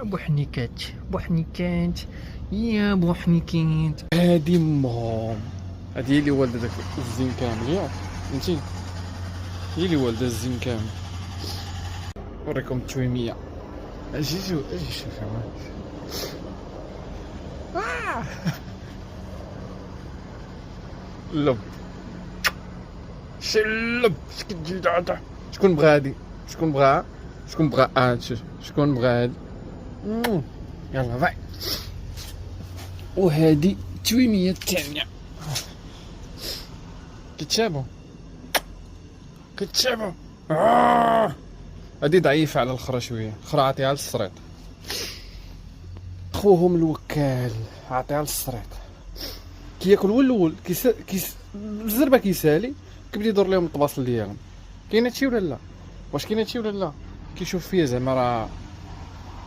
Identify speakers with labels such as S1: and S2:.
S1: بوحنيكات بوحنيكات يا بوحنيكات. هادي امهم، هادي هي اللي والده داك الزين كامل ياك انتي، هي اللي والده الزين كامل. نوريكم التويميه. اجي شوف لب شلب شكتجي تعطى. شكون بغا هادي؟ شكون بغا؟ شكون بغا؟ شكون بغا هادي؟ يلا باي. وهادي التويميه الثانيه. كتشابو كتشابو. هادي ضعيفه على الاخرى شويه، الاخرى عطيها للسريط. خوهم الوكال عطيها للسريط. كياكل هو الاول الزربه كيسالي، كيبدا يدور لهم الطباصل ديالهم. كاين هادشي ولا لا؟ واش كاين هادشي ولا لا؟ كيشوف فيا زعما راه